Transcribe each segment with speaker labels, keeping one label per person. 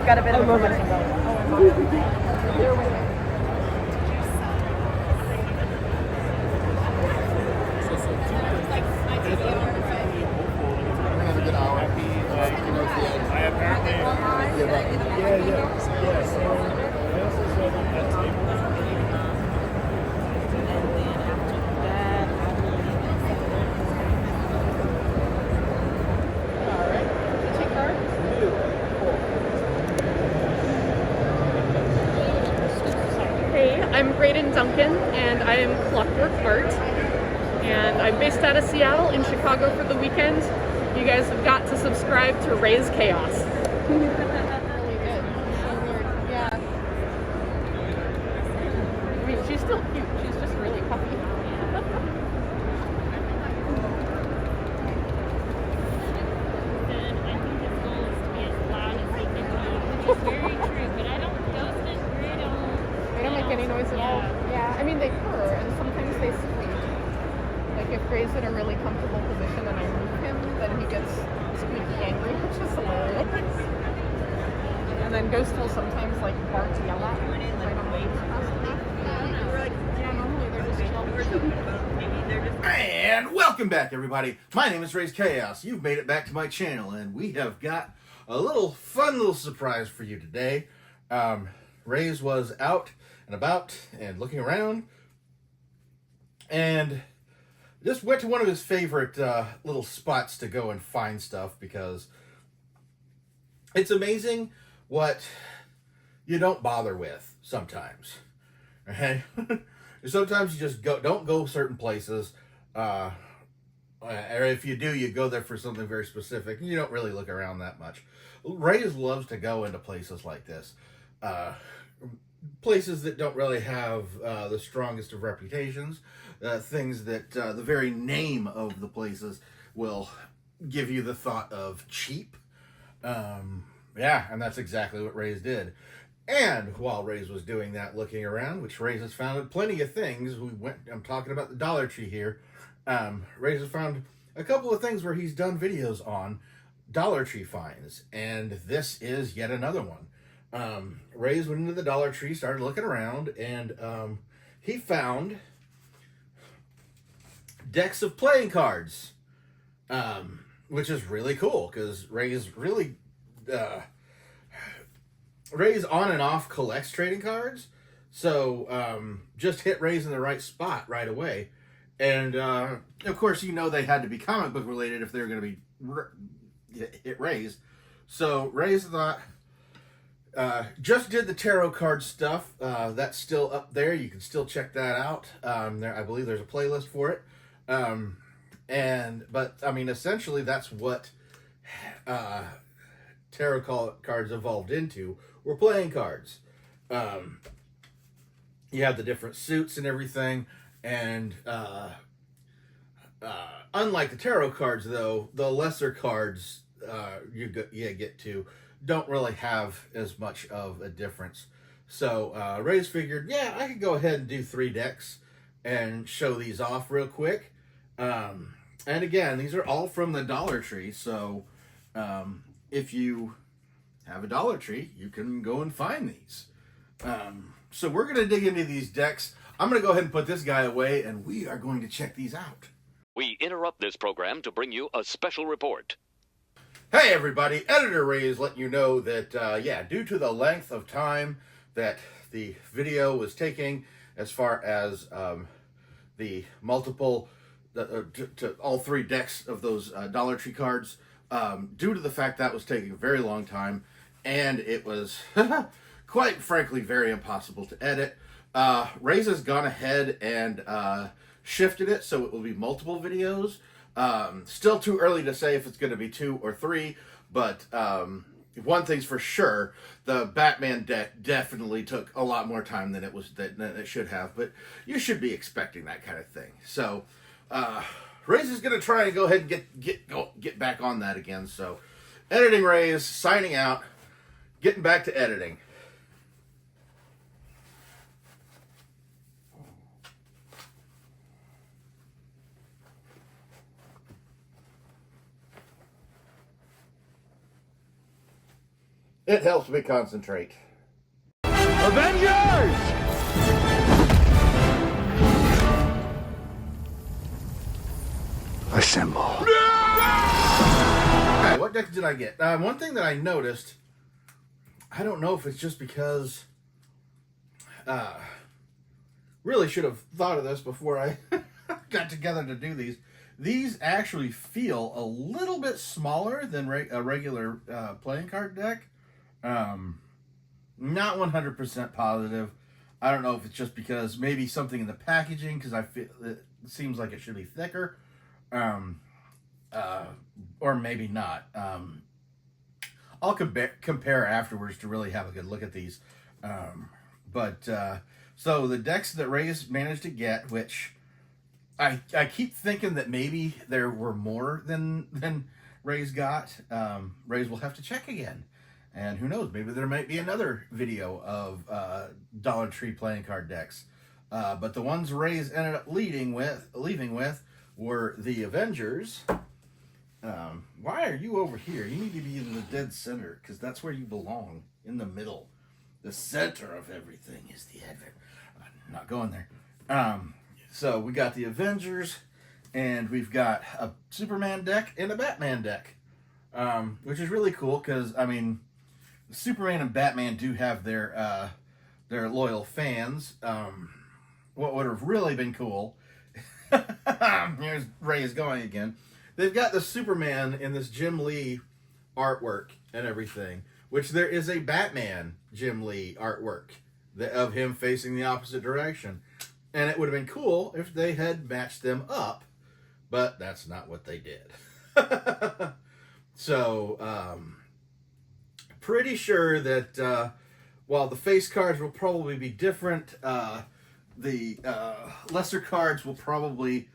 Speaker 1: I've got a bit of a promotion going.
Speaker 2: I'm Graydon Duncan, and I am Clockwork Art, and I'm based out of Seattle in Chicago for the weekend. You guys have got to subscribe to Raze Chaos. Really good. So weird. Yeah. I mean, she's still cute. She's just really puffy. Any noise at all. Yeah, I mean they purr and sometimes they squeak. Like if Gray's in a really comfortable position and I move him, then he gets squeaky angry, which is hilarious. And then Ghost will sometimes like bark to yell at me if I don't wave fast enough. Yeah, normally they're just
Speaker 3: And welcome back, everybody. My name is Raze Chaos. You've made it back to my channel, and we have got a fun little surprise for you today. Raze was out and about and looking around and just went to one of his favorite little spots to go and find stuff, because it's amazing what you don't bother with sometimes. Okay? Sometimes you just don't go certain places, or if you do, you go there for something very specific and you don't really look around that much. Raze loves to go into places like this. Places that don't really have the strongest of reputations, things that the very name of the places will give you the thought of cheap. Yeah, and that's exactly what Raze did. And while Raze was doing that, looking around, which Raze has found plenty of things, I'm talking about the Dollar Tree here. Raze has found a couple of things where he's done videos on Dollar Tree finds, and this is yet another one. Raze went into the Dollar Tree, started looking around, and he found decks of playing cards, which is really cool, because Raze on and off collects trading cards, so just hit Raze in the right spot right away. And of course, you know they had to be comic book related if they were going to be hit Raze. So Raze thought, just did the tarot card stuff. That's still up there. You can still check that out. I believe there's a playlist for it. But I mean, essentially, that's what tarot cards evolved into. We're playing cards. You have the different suits and everything, and unlike the tarot cards, though, the lesser cards you get to don't really have as much of a difference. So Raze figured, yeah, I could go ahead and do 3 decks and show these off real quick. And again, these are all from the Dollar Tree, so if you have a Dollar Tree, you can go and find these. So we're going to dig into these decks. I'm going to go ahead and put this guy away, and we are going to check these out.
Speaker 4: We interrupt this program to bring you a special report.
Speaker 3: Hey everybody, Editor Raze letting you know that, yeah, due to the length of time that the video was taking, as far as the multiple, to all 3 decks of those Dollar Tree cards, due to the fact that was taking a very long time, and it was, quite frankly, very impossible to edit, Raze has gone ahead and shifted it so it will be multiple videos. Still too early to say if it's going to be 2 or 3, but one thing's for sure, the Batman deck definitely took a lot more time than it should have, but you should be expecting that kind of thing. So Raze is going to try and go ahead and get back on that again. So Editing Raze signing out, getting back to editing. It helps me concentrate.
Speaker 5: Avengers! Assemble.
Speaker 3: Okay, what deck did I get? One thing that I noticed, I don't know if it's just because, really should have thought of this before I got together to do these. These actually feel a little bit smaller than a regular playing card deck. Not 100% positive. I don't know if it's just because maybe something in the packaging, because I feel it seems like it should be thicker. Or maybe not. I'll compare afterwards to really have a good look at these. So the decks that Raze managed to get, which I keep thinking that maybe there were more than Raze got. Raze will have to check again. And who knows, maybe there might be another video of Dollar Tree playing card decks. But the ones Raze ended up leaving with were the Avengers. Why are you over here? You need to be in the dead center, because that's where you belong, in the middle. The center of everything is the Advent. I'm not going there. So we got the Avengers, and we've got a Superman deck and a Batman deck, which is really cool, because, I mean, Superman and Batman do have their loyal fans. What would have really been cool, here's Raze going again. They've got the Superman in this Jim Lee artwork and everything, which there is a Batman Jim Lee artwork of him facing the opposite direction. And it would have been cool if they had matched them up, but that's not what they did. So, pretty sure that while the face cards will probably be different, the lesser cards will probably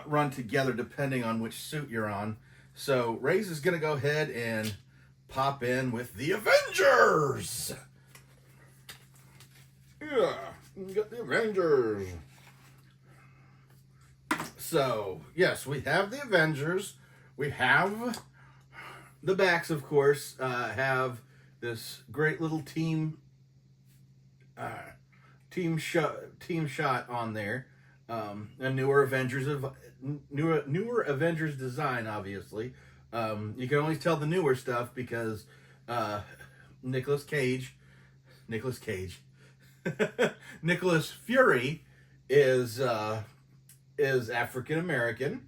Speaker 3: run together depending on which suit you're on. So Raze is going to go ahead and pop in with the Avengers. Yeah, we got the Avengers. So, yes, we have the Avengers. We have the backs, of course, have this great little team shot on there. A newer Avengers design, obviously. You can always tell the newer stuff because Nicolas Fury is African American.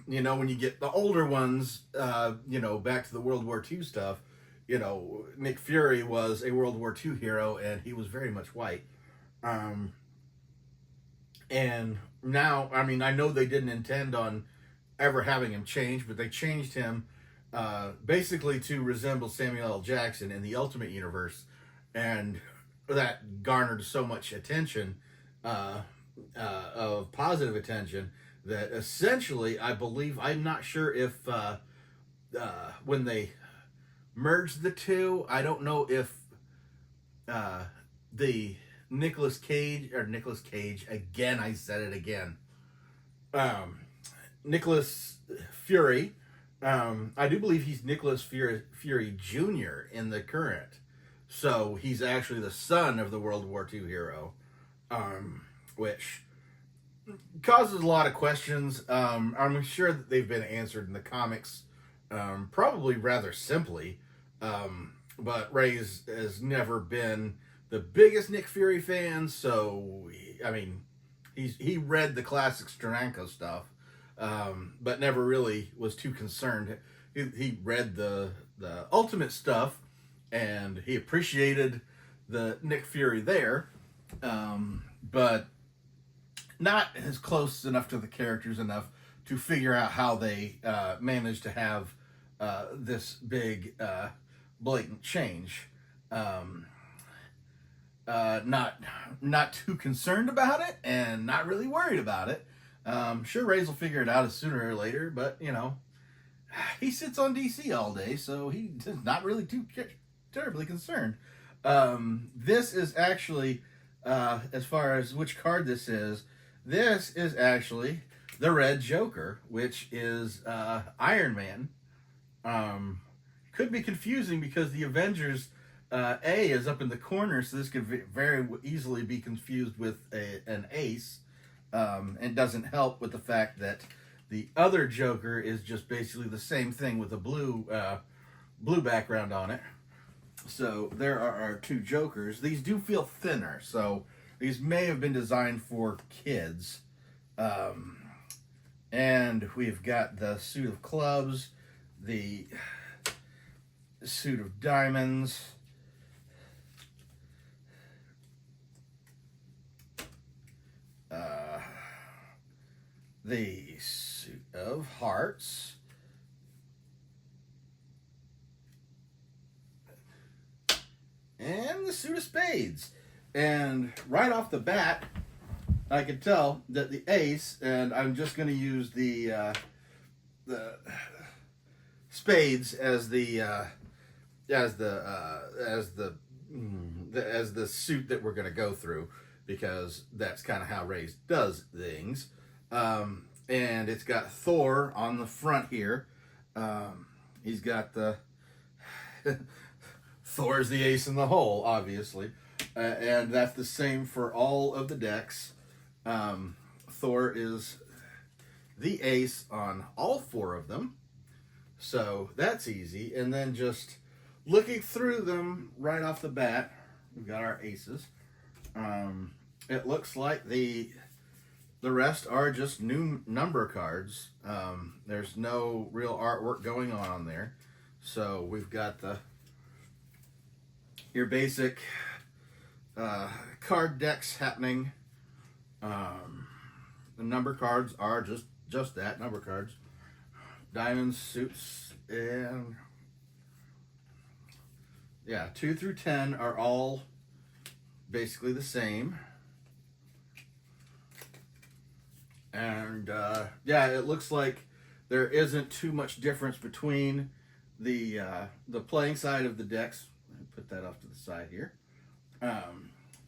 Speaker 3: You know, when you get the older ones, you know, back to the World War II stuff, you know, Nick Fury was a World War II hero, and he was very much white. And now, I mean, I know they didn't intend on ever having him change, but they changed him basically to resemble Samuel L. Jackson in the Ultimate Universe, and that garnered so much attention, of positive attention, that essentially, I believe, I'm not sure if when they merged the two, I don't know if the Nicolas Cage, again, I said it again. Nicholas Fury, I do believe he's Nicholas Fury Jr. in the current. So he's actually the son of the World War II hero, which causes a lot of questions. I'm sure that they've been answered in the comics, probably rather simply. But Raze has never been the biggest Nick Fury fan, so I mean, he read the classic Steranko stuff, but never really was too concerned. He read the Ultimate stuff, and he appreciated the Nick Fury there, but not as close enough to the characters enough to figure out how they managed to have this big blatant change. Not too concerned about it, and not really worried about it. Sure, Raze will figure it out sooner or later, but, you know, he sits on DC all day, so he's not really too terribly concerned. This is actually, as far as which card this is actually the Red Joker, which is Iron Man. could be confusing because the Avengers A is up in the corner, so this could very easily be confused with an ace. And doesn't help with the fact that the other Joker is just basically the same thing with a blue background on it. So there are our two Jokers. These do feel thinner, so these may have been designed for kids. And we've got the suit of clubs, the suit of diamonds, the suit of hearts, and the suit of spades. And right off the bat, I could tell that the ace, and I'm just going to use the spades as the suit that we're going to go through, because that's kind of how Raze does things. And it's got Thor on the front here. He's got the Thor's the ace in the hole, obviously. And that's the same for all of the decks. Thor is the ace on all four of them. So that's easy. And then just looking through them right off the bat, we've got our aces. It looks like the rest are just new number cards. There's no real artwork going on there. So we've got your basic card decks happening. The number cards are just that, number cards. Diamonds, suits, and yeah, 2 through 10 are all basically the same. And yeah, it looks like there isn't too much difference between the playing side of the decks. Let me put that off to the side here.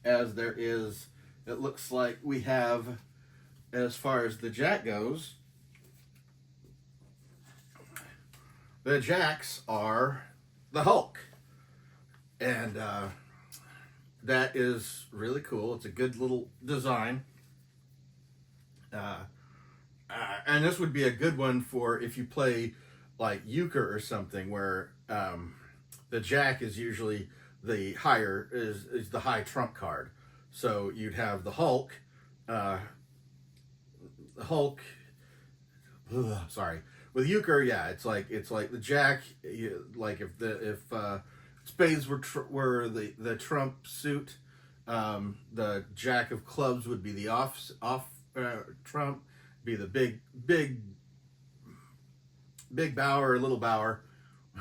Speaker 3: As there is, it looks like we have, as far as the Jack goes, the Jacks are the Hulk. And that is really cool. It's a good little design. And this would be a good one for if you play like euchre or something, where the Jack is usually the higher, is the high trump card. So you'd have the Hulk, sorry. With euchre, yeah, it's like the Jack. Like if spades were the trump suit, the Jack of clubs would be the off trump, be the big bower or little bower.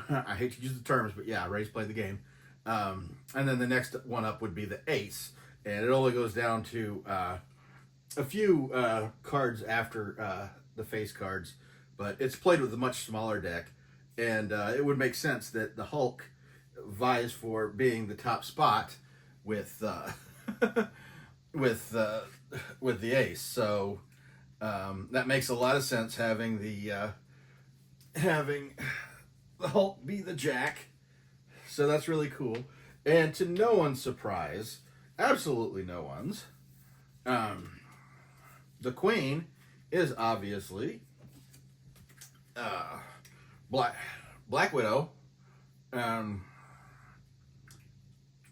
Speaker 3: I hate to use the terms, but yeah, Raze played the game. And then the next one up would be the ace, and it only goes down to a few cards after the face cards, but it's played with a much smaller deck, and it would make sense that the Hulk vies for being the top spot with with the ace. So that makes a lot of sense, having the Hulk be the Jack. So that's really cool. And to no one's surprise, absolutely no one's, the Queen is obviously Black Widow.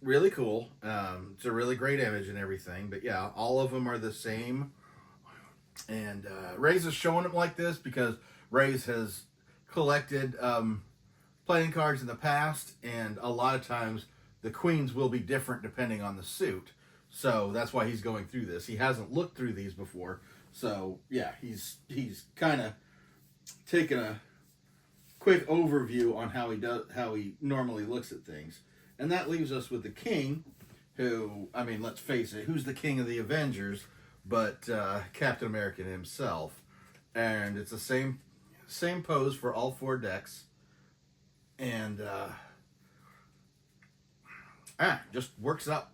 Speaker 3: Really cool. It's a really great image and everything. But yeah, all of them are the same. And Raze is showing them like this because Raze has collected playing cards in the past, and a lot of times the queens will be different depending on the suit. So that's why he's going through this. He hasn't looked through these before. So yeah, he's kind of taken a quick overview on how he normally looks at things. And that leaves us with the King, who, I mean, let's face it, who's the king of the Avengers but Captain America himself. And it's the same pose for all four decks. And just works out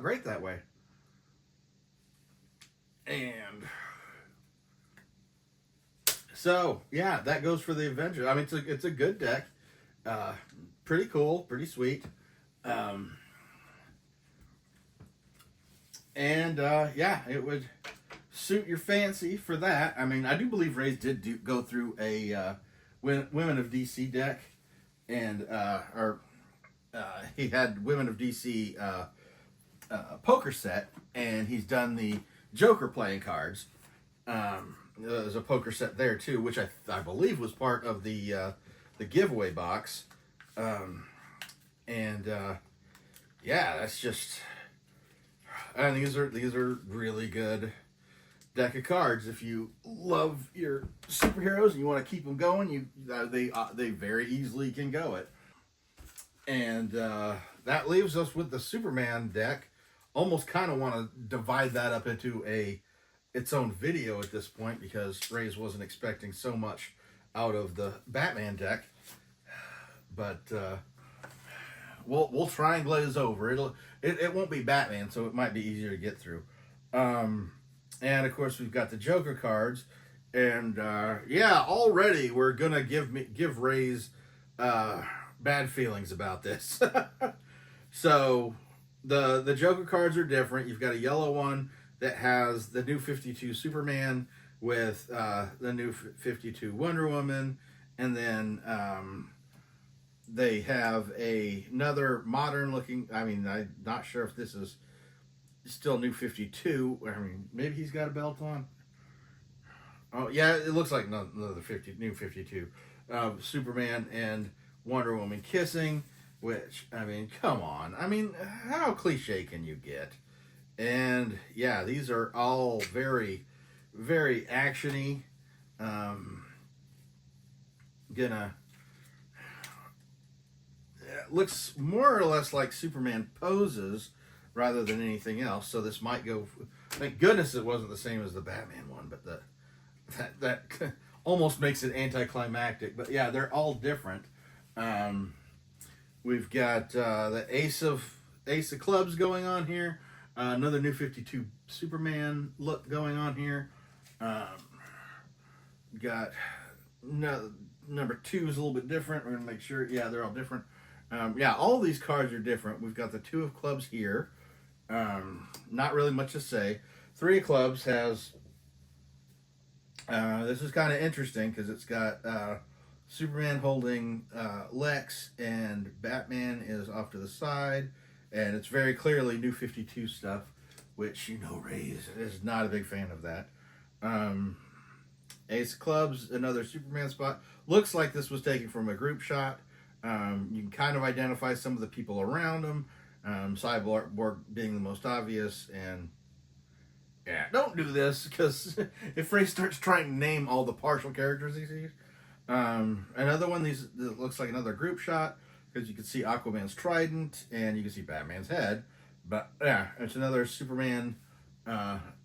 Speaker 3: great that way. And so yeah, that goes for the Avengers. I mean, it's a good deck. Pretty cool, pretty sweet. Yeah, it would suit your fancy for that. I mean, I do believe Raze did go through a Women of DC deck, and he had Women of DC poker set, and he's done the Joker playing cards. There's a poker set there too, which I believe was part of the giveaway box. Yeah, that's just. And these are really good deck of cards. If you love your superheroes and you want to keep them going, they very easily can go it. And that leaves us with the Superman deck. Almost kind of want to divide that up into its own video at this point, because Raze wasn't expecting so much out of the Batman deck. But we'll try and glaze over. It won't be Batman, so it might be easier to get through. And of course we've got the Joker cards, and yeah, already we're gonna give Raze bad feelings about this. So the Joker cards are different. You've got a yellow one that has the new 52 Superman with the new 52 Wonder Woman, and then they have another modern looking. I mean, I'm not sure if this is still new 52. I mean, maybe he's got a belt on. Oh yeah, it looks like another new 52. Superman and Wonder Woman kissing, which, I mean, come on. I mean, how cliche can you get? And yeah, these are all very, very actiony. Looks more or less like Superman poses rather than anything else. So this might go. Thank goodness it wasn't the same as the Batman one, but that almost makes it anticlimactic. But yeah, they're all different. We've got the Ace of Clubs going on here. Another new 52 Superman look going on here. Got number 2 is a little bit different. We're gonna make sure. Yeah, they're all different. Yeah, all these cards are different. We've got the 2 of Clubs here. Not really much to say. 3 of Clubs has. This is kind of interesting because it's got Superman holding Lex, and Batman is off to the side, and it's very clearly new 52 stuff, which, you know, Raze is not a big fan of that. Ace of Clubs, another Superman spot. Looks like this was taken from a group shot. You can kind of identify some of the people around him. Cyborg being the most obvious, and yeah, don't do this, because if Ray starts trying to name all the partial characters he sees. Another one, this looks like another group shot, because you can see Aquaman's trident, and you can see Batman's head. But yeah, it's another Superman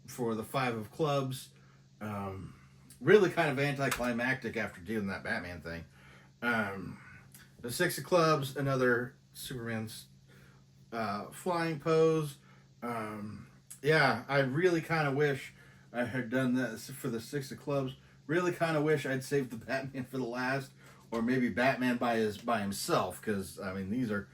Speaker 3: for the 5 of Clubs. Really kind of anticlimactic after doing that Batman thing. The 6 of Clubs, another Superman's flying pose. Yeah, I really kind of wish I had done this for the 6 of Clubs. Really kind of wish I'd saved the Batman for the last, or maybe Batman by himself, because I mean, these are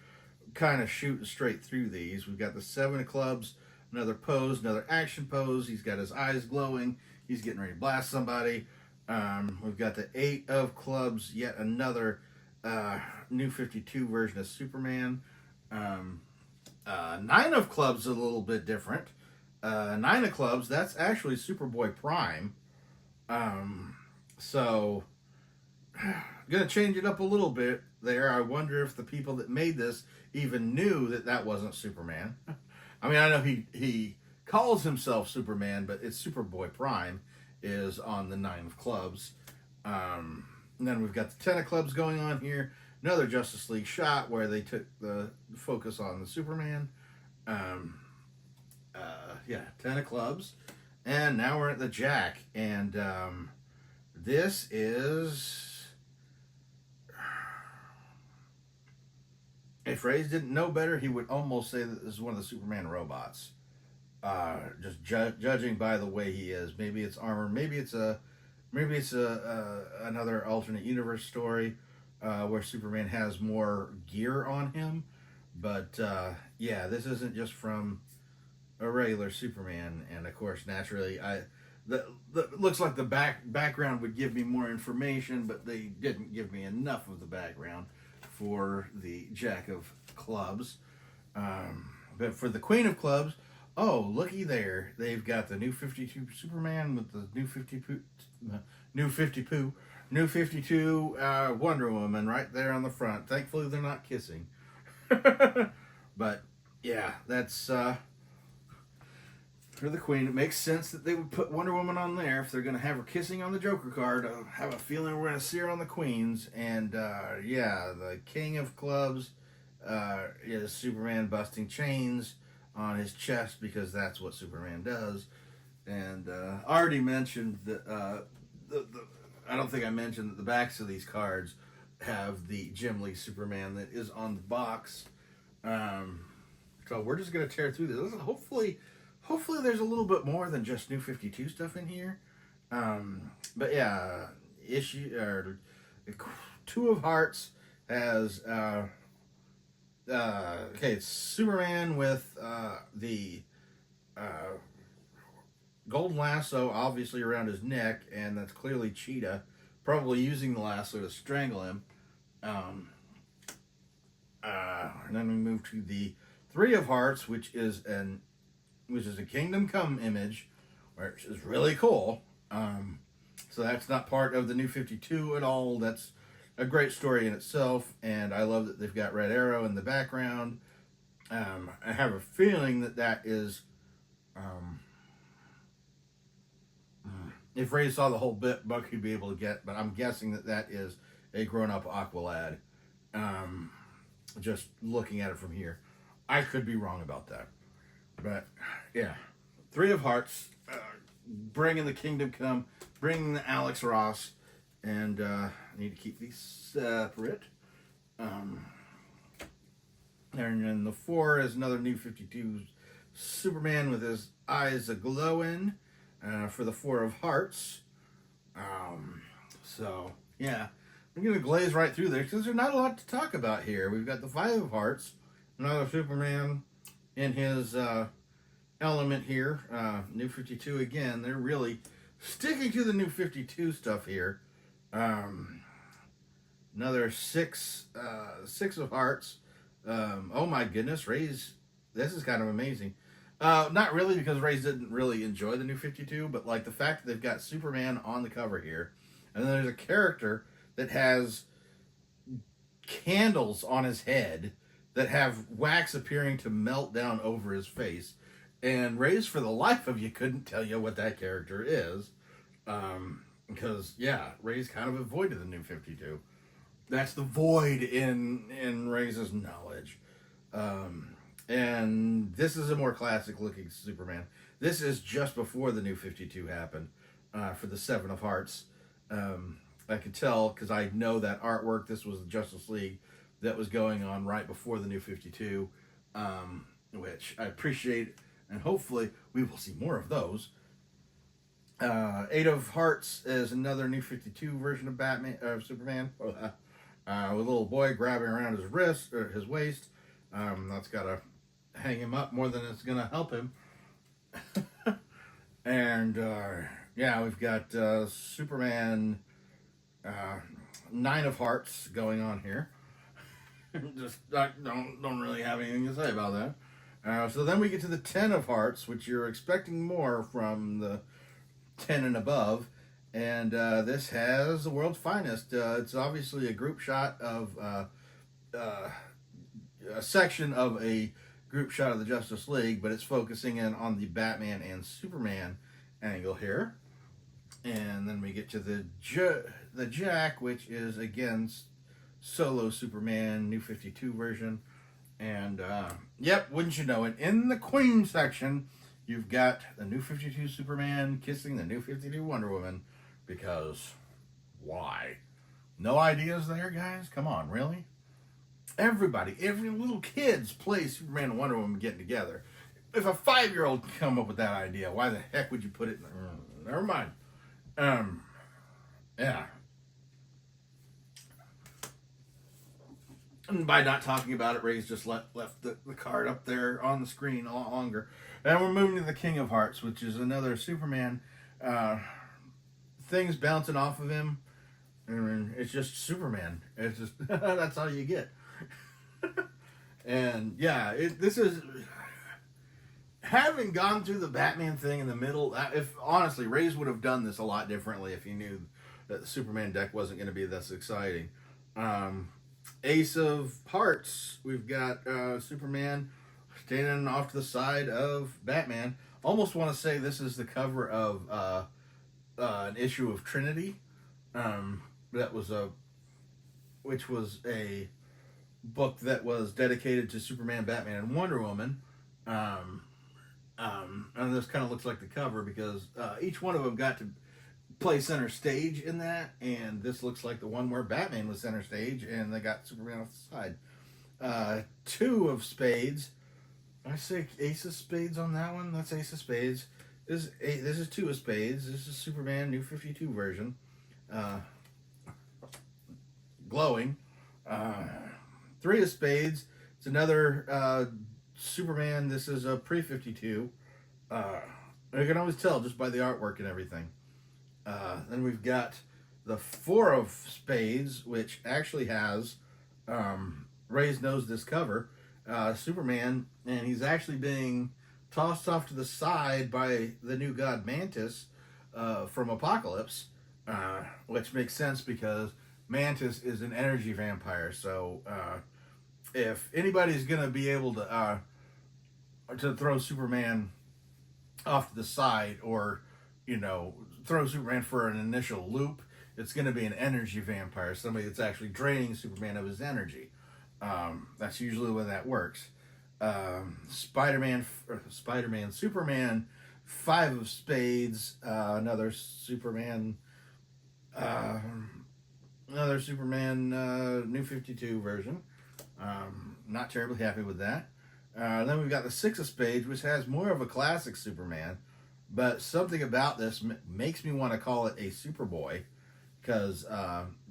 Speaker 3: kind of shooting straight through these. We've got the 7 of Clubs, another pose, another action pose. He's got his eyes glowing. He's getting ready to blast somebody. We've got the 8 of Clubs, yet another new 52 version of Superman. 9 of Clubs is a little bit different. 9 of Clubs, that's actually Superboy-Prime. So, gonna change it up a little bit there. I wonder if the people that made this even knew that wasn't Superman. I mean, I know he calls himself Superman, but it's Superboy-Prime is on the 9 of Clubs. And then we've got the 10 of Clubs going on here. Another Justice League shot where they took the focus on the Superman. Yeah, 10 of Clubs. And now we're at the Jack. And this is... If Raze didn't know better, he would almost say that this is one of the Superman robots. Just judging by the way he is. Maybe it's armor. Maybe it's another alternate universe story. where Superman has more gear on him. But yeah, this isn't just from a regular Superman, and of course, naturally, the looks like the background would give me more information, but they didn't give me enough of the background for the Jack of Clubs. But for the Queen of Clubs, oh, looky there, they've got the new 52 Superman with the new 52 Wonder Woman right there on the front. Thankfully, they're not kissing. But yeah, that's for the Queen. It makes sense that they would put Wonder Woman on there if they're going to have her kissing on the Joker card. I have a feeling we're going to see her on the Queen's. And yeah, the King of Clubs is Superman busting chains on his chest because that's what Superman does. And I already mentioned that I don't think I mentioned that the backs of these cards have the Jim Lee Superman that is on the box. So we're just going to tear through this. Hopefully there's a little bit more than just New 52 stuff in here. But yeah, Two of Hearts has okay, it's Superman with the gold lasso obviously around his neck, and that's clearly Cheetah, probably using the lasso to strangle him. And then we move to the Three of Hearts, which is a Kingdom Come image, which is really cool. So that's not part of the New 52 at all. That's a great story in itself, and I love that they've got Red Arrow in the background. I have a feeling that is, if Raze saw the whole book, he'd be able to get, but I'm guessing that is a grown-up Aqualad. Just looking at it from here. I could be wrong about that. But, yeah. Three of Hearts, bringing the Kingdom Come, bringing the Alex Ross, and I need to keep these separate. And then the 4 is another New 52 Superman with his eyes a-glowing for the Four of Hearts. So, yeah. I'm going to glaze right through there because there's not a lot to talk about here. We've got the Five of Hearts, another Superman in his element here. New 52 again. They're really sticking to the New 52 stuff here. Another six of Hearts. Oh my goodness, Raze. This is kind of amazing. Not really, because Raze didn't really enjoy the New 52, but like the fact that they've got Superman on the cover here, and then there's a character that has candles on his head that have wax appearing to melt down over his face. And Raze, for the life of you, couldn't tell you what that character is. Because, yeah, Raze kind of avoided the New 52. That's the void in Raze's knowledge. And this is a more classic-looking Superman. This is just before the New 52 happened for the Seven of Hearts. I could tell because I know that artwork. This was the Justice League that was going on right before the New 52, which I appreciate, and hopefully we will see more of those. Eight of Hearts is another New 52 version of Superman, with a little boy grabbing around his wrist or his waist. That's got to hang him up more than it's going to help him. And yeah, we've got Superman. Nine of Hearts going on here. Just don't really have anything to say about that. So then we get to the 10 of Hearts, which you're expecting more from the 10 and above, and this has the world's finest. It's obviously a group shot of a section of a group shot of the Justice League, but it's focusing in on the Batman and Superman angle here. And then we get to the Jack, which is, again, solo Superman, New 52 version. And, yep, wouldn't you know it, in the Queen section, you've got the New 52 Superman kissing the New 52 Wonder Woman. Because, why? No ideas there, guys? Come on, really? Everybody, every little kids play Superman and Wonder Woman getting together. If a 5-year-old can come up with that idea, why the heck would you put it in the... Never mind. Yeah. And by not talking about it, Raze just left the card up there on the screen a lot longer. And we're moving to the King of Hearts, which is another Superman. Things bouncing off of him. I mean, it's just Superman. It's just that's all you get. And yeah, this is having gone through the Batman thing in the middle. If honestly, Raze would have done this a lot differently if he knew that the Superman deck wasn't going to be this exciting. Ace of Hearts. We've got Superman standing off to the side of Batman. Almost want to say this is the cover of an issue of Trinity. Which was a book that was dedicated to Superman, Batman, and Wonder Woman. And this kind of looks like the cover because each one of them got to play center stage in that, and this looks like the one where Batman was center stage, and they got Superman off the side. Two of spades. I say ace of spades on that one. That's ace of spades. This is two of spades. This is Superman New 52 version. Glowing. Three of spades. It's another Superman. This is a pre-52. You can always tell just by the artwork and everything. Then we've got the four of spades, which actually has Raze knows this cover. Superman, and he's actually being tossed off to the side by the new god Mantis from Apocalypse, which makes sense because Mantis is an energy vampire. So if anybody's going to be able to throw Superman off to the side, or throw Superman for an initial loop, it's going to be an energy vampire, somebody that's actually draining Superman of his energy. That's usually when that works. Superman, five of spades, another Superman, New 52 version. Not terribly happy with that. Then we've got the six of spades, which has more of a classic Superman, but something about this makes me want to call it a Superboy, because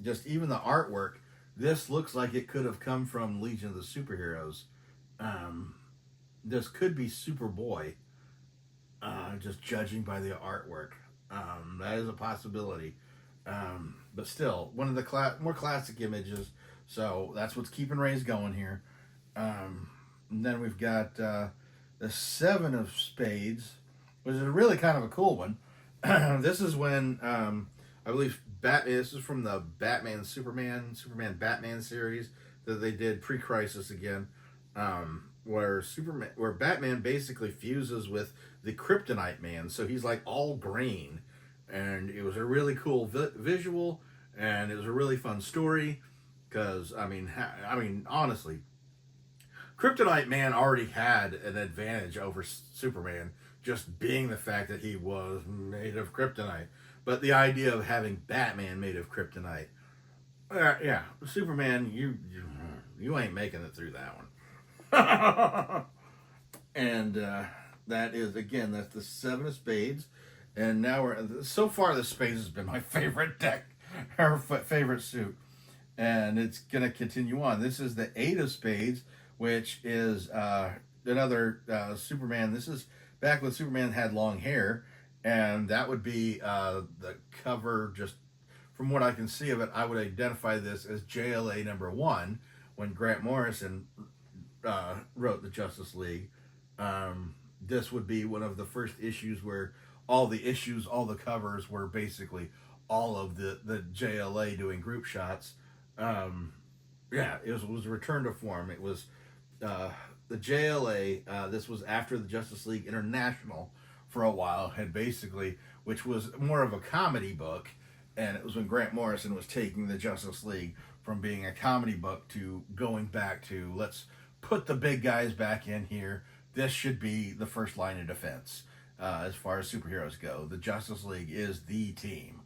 Speaker 3: just even the artwork, this looks like it could have come from Legion of the Superheroes. This could be Superboy, just judging by the artwork. That is a possibility. But still, one of the more classic images, so that's what's keeping Raze going here. And then we've got the seven of spades, which is really kind of a cool one. This is when, I believe, this is from the Superman Batman series that they did pre-Crisis again, where Batman basically fuses with the Kryptonite Man, so he's like all green, and it was a really cool visual, and it was a really fun story, because I mean honestly, Kryptonite Man already had an advantage over Superman, just being the fact that he was made of kryptonite. But the idea of having Batman made of kryptonite, yeah, Superman, you ain't making it through that one. And that is, again, that's the seven of spades. And now so far the spades has been my favorite deck, or favorite suit. And it's going to continue on. This is the eight of spades, which is another Superman. This is back when Superman had long hair, and that would be the cover. Just from what I can see of it, I would identify this as JLA #1 when Grant Morrison wrote the Justice League. This would be one of the first issues where all the covers were basically all of the JLA doing group shots. Yeah, it was a return to form. It was the JLA. This was after the Justice League International for a while, which was more of a comedy book, and it was when Grant Morrison was taking the Justice League from being a comedy book to going back to, let's put the big guys back in here. This should be the first line of defense as far as superheroes go. The Justice League is the team.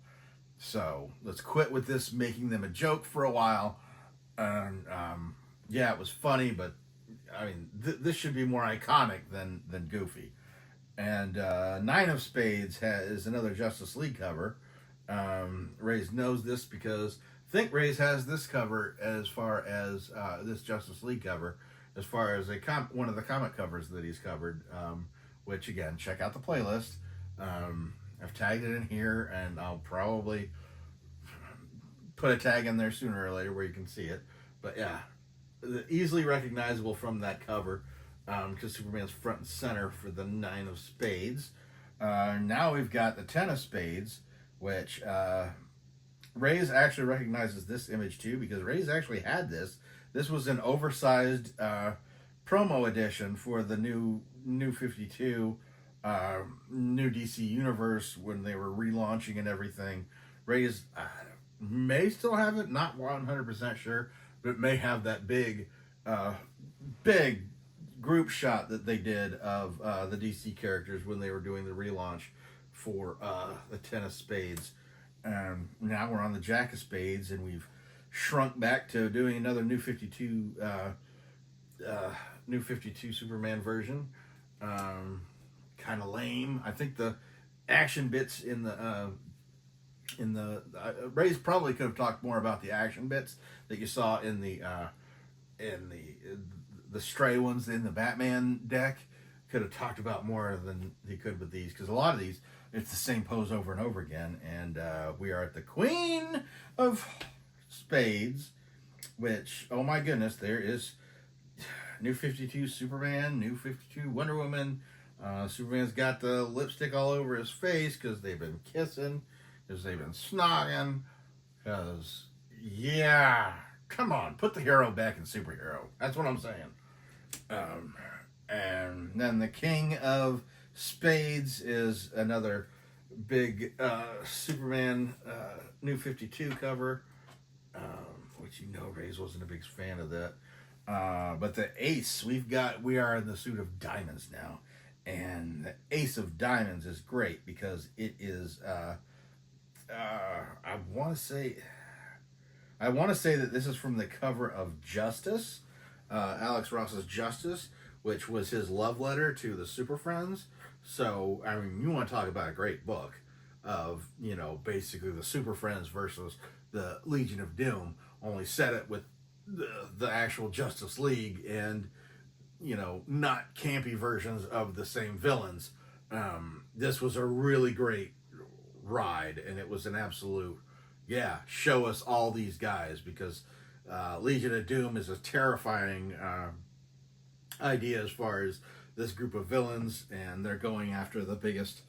Speaker 3: So let's quit with this making them a joke for a while. And yeah, it was funny, but I mean, this should be more iconic than goofy. And nine of spades is another Justice League cover. Raze knows this because think Raze has this cover as far as this Justice League cover, as far as one of the comic covers that he's covered. Which again, check out the playlist. I've tagged it in here, and I'll probably put a tag in there sooner or later where you can see it. But yeah, easily recognizable from that cover, because Superman's front and center for the 9 of Spades. Now we've got the 10 of Spades, which Raze actually recognizes this image too, because Raze actually had this. This was an oversized promo edition for the new 52, new DC Universe when they were relaunching and everything. Raze may still have it, not 100% sure, but may have that big group shot that they did of the DC characters when they were doing the relaunch for the 10 of Spades. Now we're on the Jack of Spades, and we've shrunk back to doing another new 52 Superman version. Kind of lame. I think the action bits in the Raze probably could have talked more about the action bits that you saw in the stray ones in the Batman deck. Could have talked about more than he could with these, because a lot of these, it's the same pose over and over again. And we are at the Queen of Spades, which, oh my goodness, there is new 52 Superman, new 52 Wonder Woman. Superman's got the lipstick all over his face because they've been kissing, because they've been snogging, because, yeah, come on, put the hero back in superhero. That's what I'm saying. And then the King of Spades is another big Superman new 52 cover, which Raze wasn't a big fan of that. But the Ace, we are in the suit of diamonds now. And the Ace of Diamonds is great because it is, I want to say that this is from the cover of Justice, Alex Ross's Justice, which was his love letter to the Super Friends. So, I mean, you want to talk about a great book of, basically the Super Friends versus the Legion of Doom, only set it with the actual Justice League and, not campy versions of the same villains. This was a really great ride, and it was an absolute, show us all these guys, because Legion of Doom is a terrifying idea as far as this group of villains, and they're going after the biggest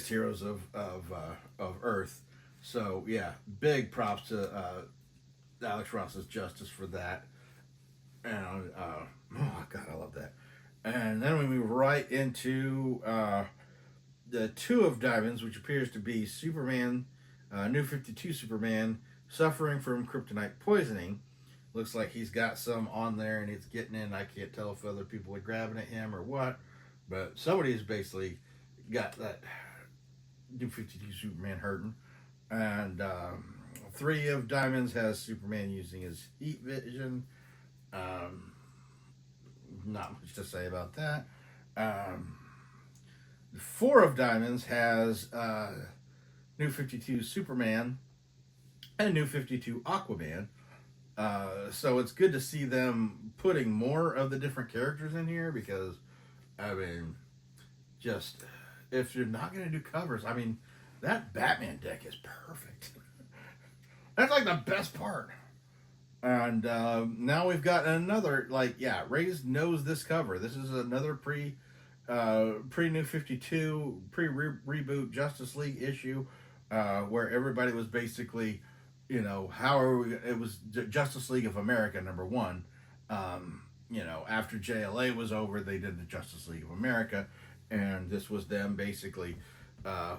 Speaker 3: heroes of Earth. So yeah, big props to Alex Ross's Justice for that. And oh god, I love that. And then we move right into the Two of Diamonds, which appears to be Superman, new 52 Superman, suffering from kryptonite poisoning. Looks like he's got some on there and it's getting in. I can't tell if other people are grabbing at him or what, but somebody's basically got that new 52 Superman hurting. And Three of Diamonds has Superman using his heat vision. Not much to say about that. Four of Diamonds has new 52 Superman and new 52 Aquaman. So it's good to see them putting more of the different characters in here, because, I mean, just, if you're not going to do covers, I mean, that Batman deck is perfect. That's like the best part. And now we've got another, Raze knows this cover. This is another pre-New 52, pre-reboot Justice League issue, where everybody was basically, it was Justice League of America #1. After JLA was over, they did the Justice League of America, and this was them basically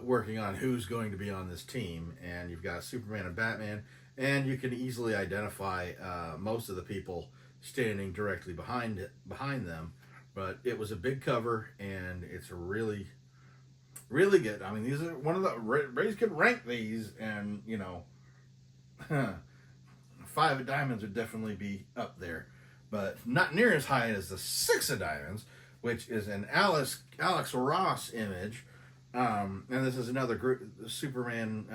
Speaker 3: working on who's going to be on this team. And you've got Superman and Batman, and you can easily identify most of the people standing directly behind them. But it was a big cover, and it's a really, really good. I mean, these are one of the Raze could rank these, and Five of Diamonds would definitely be up there, but not near as high as the Six of Diamonds, which is an Alex Ross image. And this is another Superman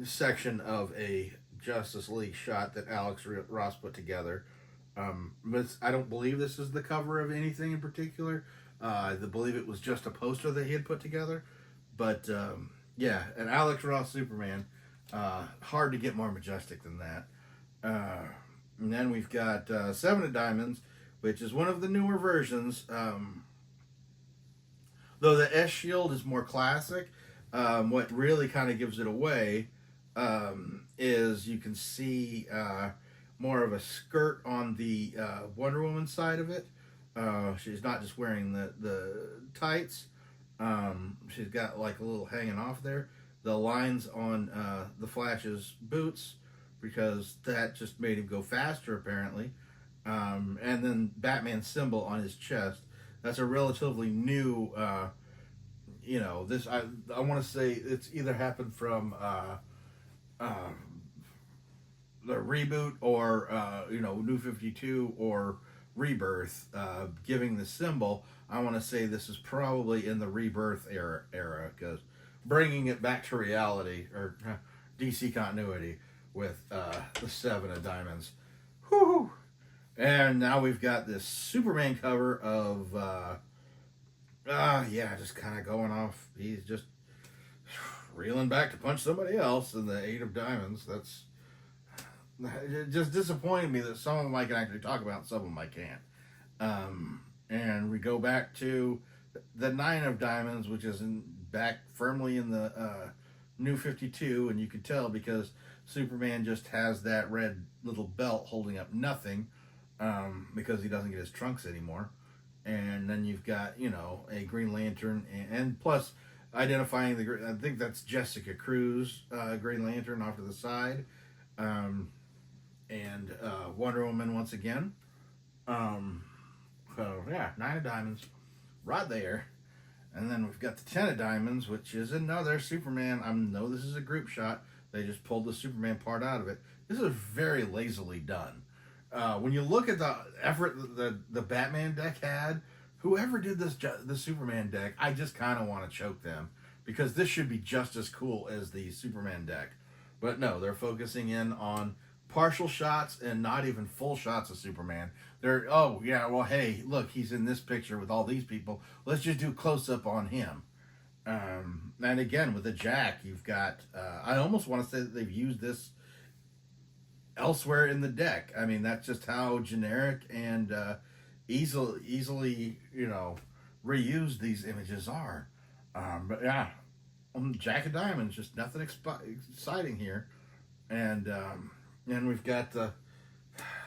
Speaker 3: section of a Justice League shot that Alex Ross put together. But I don't believe this is the cover of anything in particular. I believe it was just a poster that he had put together. But yeah, an Alex Ross Superman. Hard to get more majestic than that. And then we've got Seven of Diamonds, which is one of the newer versions. Though the S Shield is more classic, what really kind of gives it away is you can see more of a skirt on the Wonder Woman side of it. She's not just wearing the tights. She's got like a little hanging off there. The lines on the Flash's boots, because that just made him go faster apparently. And then Batman's symbol on his chest. That's a relatively new, this I want to say it's either happened from the reboot or New 52 or Rebirth, giving the symbol. I want to say this is probably in the Rebirth era, because bringing it back to reality or DC continuity with the Seven of Diamonds. Whew. And now we've got this Superman cover of just kind of going off. He's just reeling back to punch somebody else in the Eight of Diamonds. That's it just disappointed me that some of them I can actually talk about, some of them I can't. And we go back to the Nine of Diamonds, which is back firmly in the New 52, and you can tell because Superman just has that red little belt holding up nothing, because he doesn't get his trunks anymore. And then you've got, a Green Lantern, and plus identifying I think that's Jessica Cruz, Green Lantern off to the side, and Wonder Woman once again. So yeah, Nine of Diamonds, right there. And then we've got the Ten of Diamonds, which is another Superman. I know this is a group shot. They just pulled the Superman part out of it. This is very lazily done. When you look at the effort the Batman deck had, whoever did the Superman deck, I just kind of want to choke them, because this should be just as cool as the Superman deck. But no, they're focusing in on partial shots and not even full shots of Superman. They're, oh yeah, well hey, look, he's in this picture with all these people. Let's just do close up on him. And again, with the Jack, you've got, I almost want to say that they've used this elsewhere in the deck. I mean, that's just how generic and easily reused these images are. But yeah, Jack of Diamonds, just nothing exciting here. And we've got the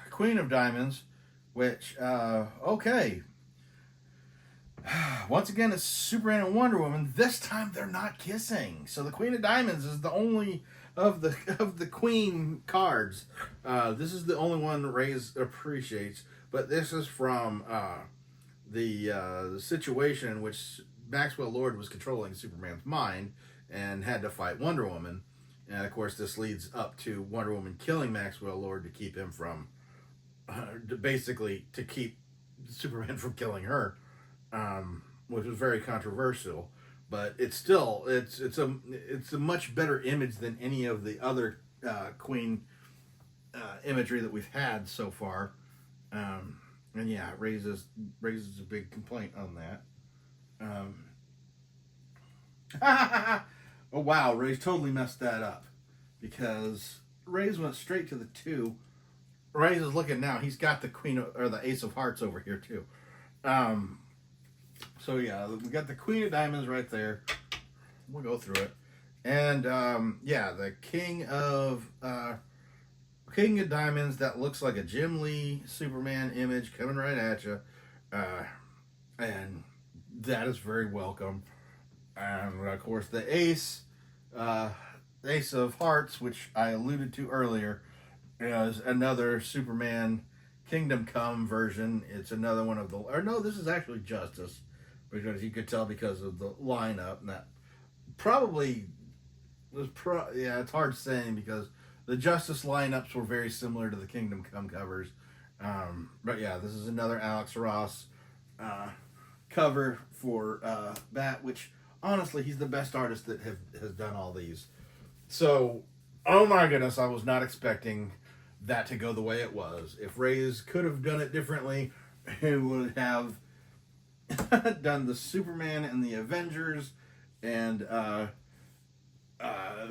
Speaker 3: Queen of Diamonds, which okay, once again it's Superman and Wonder Woman. This time they're not kissing. So the Queen of Diamonds is the only of the Queen cards. This is the only one Raze appreciates, but this is from the situation in which Maxwell Lord was controlling Superman's mind and had to fight Wonder Woman. And of course this leads up to Wonder Woman killing Maxwell Lord to keep him from basically to keep Superman from killing her, which was very controversial. But it's still it's a much better image than any of the other Queen imagery that we've had so far. And yeah, it raises a big complaint on that. Oh wow, Raze totally messed that up, because Raze went straight to the 2. Raze is looking now. He's got the or the Ace of Hearts over here too. So yeah, we got the Queen of Diamonds right there. We'll go through it. And the King of Diamonds, that looks like a Jim Lee Superman image coming right at you. And that is very welcome. And of course the Ace of Hearts, which I alluded to earlier, is another Superman Kingdom Come version. It's another one of this is actually Justice, because you could tell because of the lineup, and that probably was it's hard saying because the Justice lineups were very similar to the Kingdom Come covers. But yeah, this is another Alex Ross cover for Bat, which honestly he's the best artist that has done all these. So Oh my goodness, I was not expecting that to go the way it was. If Raze could have done it differently, it would have done the Superman and the Avengers and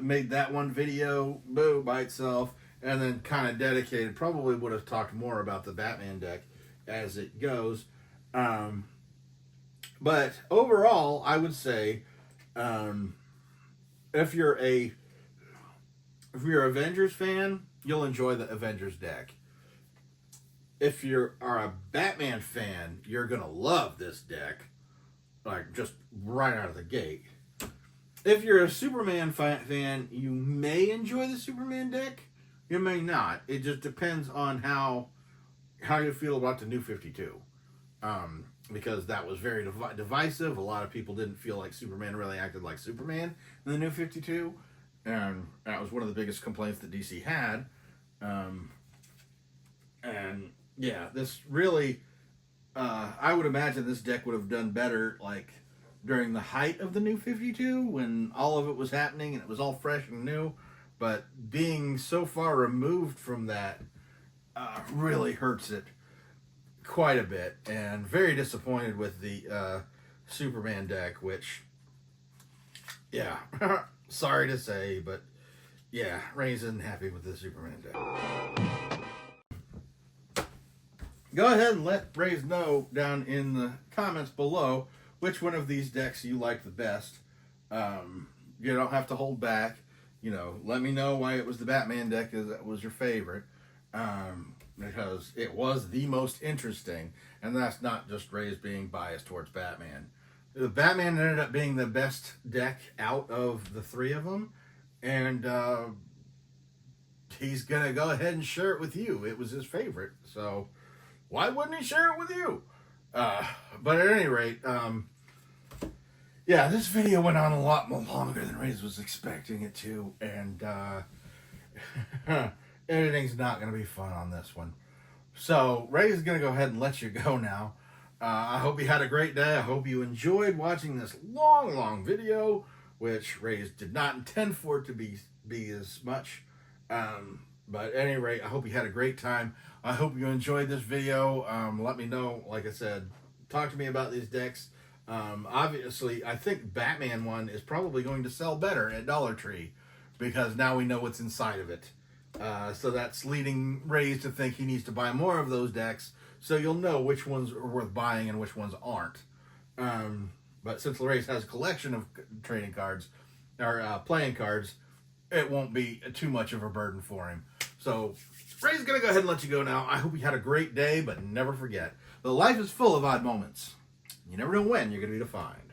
Speaker 3: made that one video by itself, and then kind of dedicated, probably would have talked more about the Batman deck as it goes. But overall, I would say if you're a Avengers fan, you'll enjoy the Avengers deck. If you are a Batman fan, you're gonna love this deck, like just right out of the gate. If you're a Superman fan, you may enjoy the Superman deck. You may not. It just depends on how you feel about the New 52. Because that was very divisive. A lot of people didn't feel like Superman really acted like Superman in the New 52. And that was one of the biggest complaints that DC had. And yeah, this really, I would imagine this deck would have done better like during the height of the New 52 when all of it was happening and it was all fresh and new. But being so far removed from that really hurts it quite a bit. And very disappointed with the Superman deck, which, yeah, sorry to say, but yeah, Raze isn't happy with the Superman deck. Go ahead and let Raze know down in the comments below which one of these decks you like the best. You don't have to hold back. You know, let me know why it was the Batman deck that was your favorite. Because it was the most interesting. And that's not just Raze being biased towards Batman. The Batman ended up being the best deck out of the three of them. And he's going to go ahead and share it with you. It was his favorite. So why wouldn't he share it with you? But at any rate, yeah, this video went on a lot more longer than Raze was expecting it to. And editing's not going to be fun on this one. So Raze is going to go ahead and let you go now. I hope you had a great day. I hope you enjoyed watching this long video, which Raze did not intend for it to be as much. But at any rate, I hope you had a great time. I hope you enjoyed this video. Let me know, like I said, talk to me about these decks. Obviously, I think Batman one is probably going to sell better at Dollar Tree because now we know what's inside of it. So that's leading Raze to think he needs to buy more of those decks, so you'll know which ones are worth buying and which ones aren't. But since Raze has a collection of trading cards, or playing cards, it won't be too much of a burden for him. So Raze is going to go ahead and let you go now. I hope you had a great day, but never forget, that life is full of odd moments. You never know when you're going to be defined.